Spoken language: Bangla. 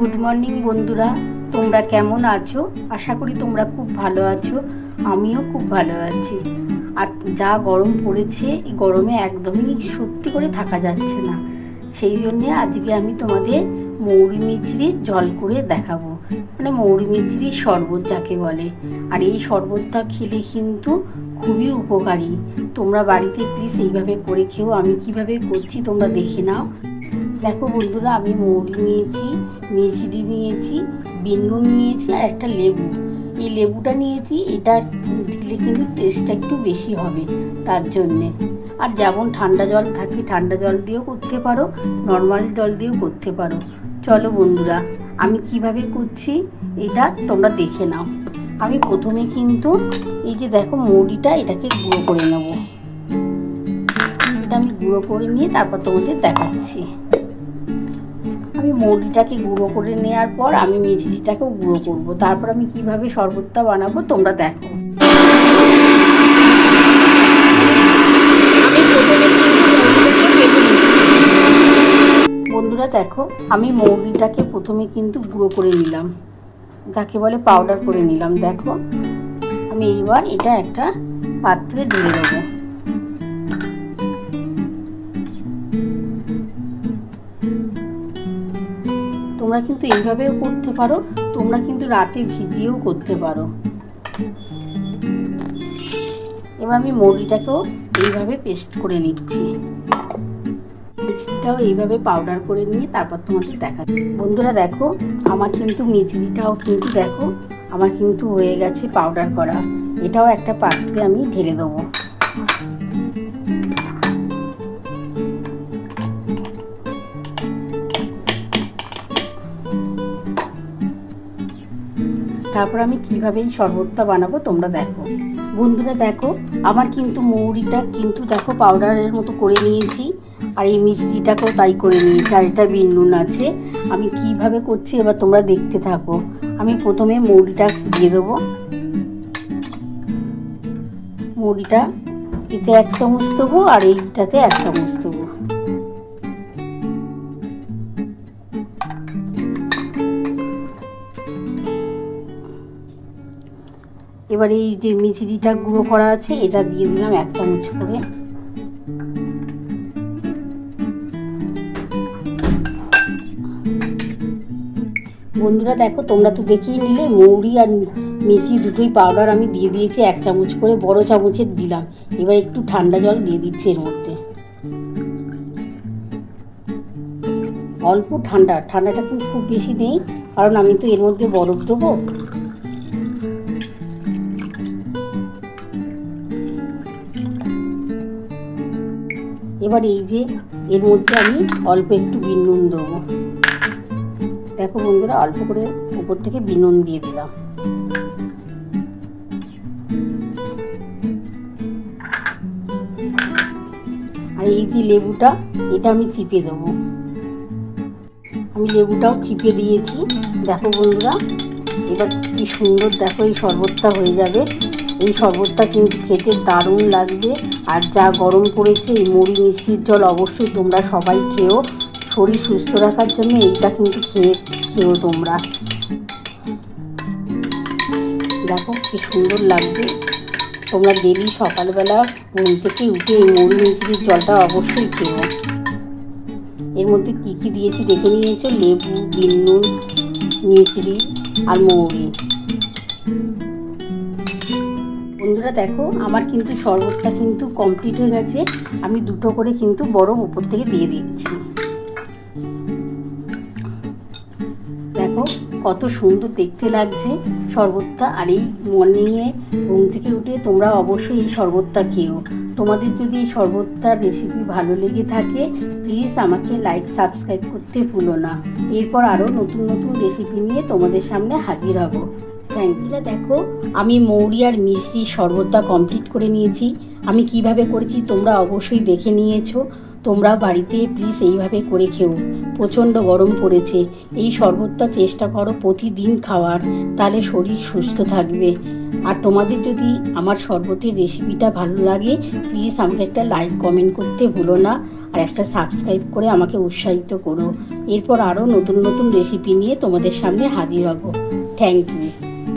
গুড মর্নিং বন্ধুরা, তোমরা কেমন আছো? আশা করি তোমরা খুব ভালো আছো। আমিও খুব ভালো আছি। আর যা গরম পড়েছে, এই গরমে একদমই সত্যি করে থাকা যাচ্ছে না। সেই জন্যে আজকে আমি তোমাদের মৌরি মিছরির জল করে দেখাবো, মানে মৌরি মিছরির শরবত যাকে বলে। আর এই শরবতটা খেলে কিন্তু খুবই উপকারী। তোমরা বাড়িতে প্লিজ এইভাবে করে খেও। আমি কিভাবে করছি তোমরা দেখে নাও। দেখো বন্ধুরা, আমি মৌরি নিয়েছি, মিছরি নিয়েছি, বিন নুন নিয়েছি আর একটা লেবু। এই লেবুটা নিয়েছি, এটা দিলে কিন্তু টেস্টটা একটু বেশি হবে তার জন্যে। আর যেমন ঠান্ডা জল থাকে, ঠান্ডা জল দিয়েও করতে পারো, নর্মাল জল দিয়েও করতে পারো। চলো বন্ধুরা, আমি কিভাবে করছি এটা তোমরা দেখে নাও। আমি প্রথমে কিন্তু এই যে দেখো মৌরিটা, এটাকে গুঁড়ো করে নেব। এটা আমি গুঁড়ো করে নিয়ে তারপর তোমাদের দেখাচ্ছি। আমি মৌরিটাকে গুঁড়ো করে নেওয়ার পর আমি মিছরিটাকেও গুঁড়ো করব। তারপর আমি কিভাবে শরবতটা বানাবো তোমরা দেখো। বন্ধুরা দেখো, আমি মৌরিটাকে প্রথমে কিন্তু গুঁড়ো করে নিলাম, যাকে বলে পাউডার করে নিলাম। দেখো, আমি এইবার এটা একটা পাত্রে ঢেলে দেবো। তোমরা কিন্তু এইভাবেও করতে পারো, তোমরা কিন্তু রাতে ভিজিয়েও করতে পারো। এবার আমি মৌরিটাকেও এইভাবে পেস্ট করে নিচ্ছি। মিছরিটাও এইভাবে পাউডার করে নিয়ে তারপর তোমাদের দেখাচ্ছি। বন্ধুরা দেখো, আমার কিন্তু মিছরিটাও কিন্তু দেখো আমার কিন্তু হয়ে গেছে পাউডার করা। এটাও একটা পাত্রে আমি ঢেলে দেবো। তারপর আমি কিভাবে এই শরবতটা বানাবো তোমরা দেখো। বন্ধুরা দেখো, আমার কিন্তু মৌরিটা কিন্তু দেখো পাউডারের মতো করে নিয়েছি, আর এই মিছরিটাকেও তাই করে নিয়েছি, আর এটা বিন নুন আছে। আমি কিভাবে করছি এবার তোমরা দেখতে থাকো। আমি প্রথমে মৌরিটা দিয়ে দেবো। মৌরিটা এতে 1 চামচ দেবো আর এইটাতে 1 চামচ দেবো। এবার এই যে মিছরিটা গুঁড়ো করা আছে এটা দিয়ে দিলাম 1 চামচ করে। বন্ধুরা দেখো, তোমরা তো দেখেই নিলে মৌরি আর মিছরি দুটোই পাউডার আমি দিয়ে দিয়েছি 1 চামচ করে, বড় চামচের দিলাম। এবার একটু ঠান্ডা জল দিয়ে দিচ্ছি এর মধ্যে, অল্প ঠান্ডাটা কিন্তু খুব বেশি নেই, কারণ আমি তো এর মধ্যে বরফ দেবো। এবার এই যে এর মধ্যে আমি অল্প একটু বিন নুন দেবো। দেখো বন্ধুরা, অল্প করে উপর থেকে বিন নুন দিয়ে দিলাম। আর এই যে লেবুটা, এটা আমি চিপে দেবো। আমি লেবুটাও চিপে দিয়েছি। দেখো বন্ধুরা, এবার কি সুন্দর দেখো এই শরবতটা হয়ে যাবে। এই শরবতটা কিন্তু খেতে দারুণ লাগবে। আর যা গরম পড়েছে, এই মৌরি মিছরির জল অবশ্যই তোমরা সবাই খেও। শরীর সুস্থ রাখার জন্য এইটা কিন্তু খেও তোমরা। দেখো কি সুন্দর লাগবে। তোমরা ডেলি সকালবেলা ঘুম থেকে উঠে এই মৌরি মিছরির জলটা অবশ্যই খেও। এর মধ্যে কী কী দিয়েছি দেখে নিয়েছো? লেবু, বিন নুন, মিছরি আর মৌরি। বন্ধুরা দেখো, আমার কিন্তু শরবতটা কিন্তু কমপ্লিট হয়ে গেছে। আমি দুটো করে কিন্তু বরফ উপর থেকে দিয়ে দিচ্ছি। দেখো কত সুন্দর দেখতে লাগছে শরবতটা। আর এই মর্নিংয়ে ঘুম থেকে উঠে তোমরা অবশ্যই এই শরবতটা খেও। তোমাদের যদি এই শরবতটার রেসিপি ভালো লেগে থাকে, প্লিজ আমাকে লাইক সাবস্ক্রাইব করতে ভুলো না। এরপর আরও নতুন নতুন রেসিপি নিয়ে তোমাদের সামনে হাজির হব। Thank you. দেখো, আমি মৌরি আর মিছরির শরবতটা কমপ্লিট করে নিয়েছি। আমি কিভাবে করেছি তোমরা অবশ্যই দেখে নিয়েছো। তোমরা বাড়িতে প্লিজ এইভাবে করে খেও। প্রচণ্ড গরম পড়েছে, এই শরবতটা চেষ্টা করো প্রতিদিন খাওয়ার, তাহলে শরীর সুস্থ থাকবে। আর তোমাদের যদি আমার শরবতের রেসিপিটা ভালো লাগে, প্লিজ আমাকে একটা লাইক কমেন্ট করতে ভুলো না। আর একটা সাবস্ক্রাইব করে আমাকে উৎসাহিত করো। এরপর আরও নতুন নতুন রেসিপি নিয়ে তোমাদের সামনে হাজির হব। Thank you.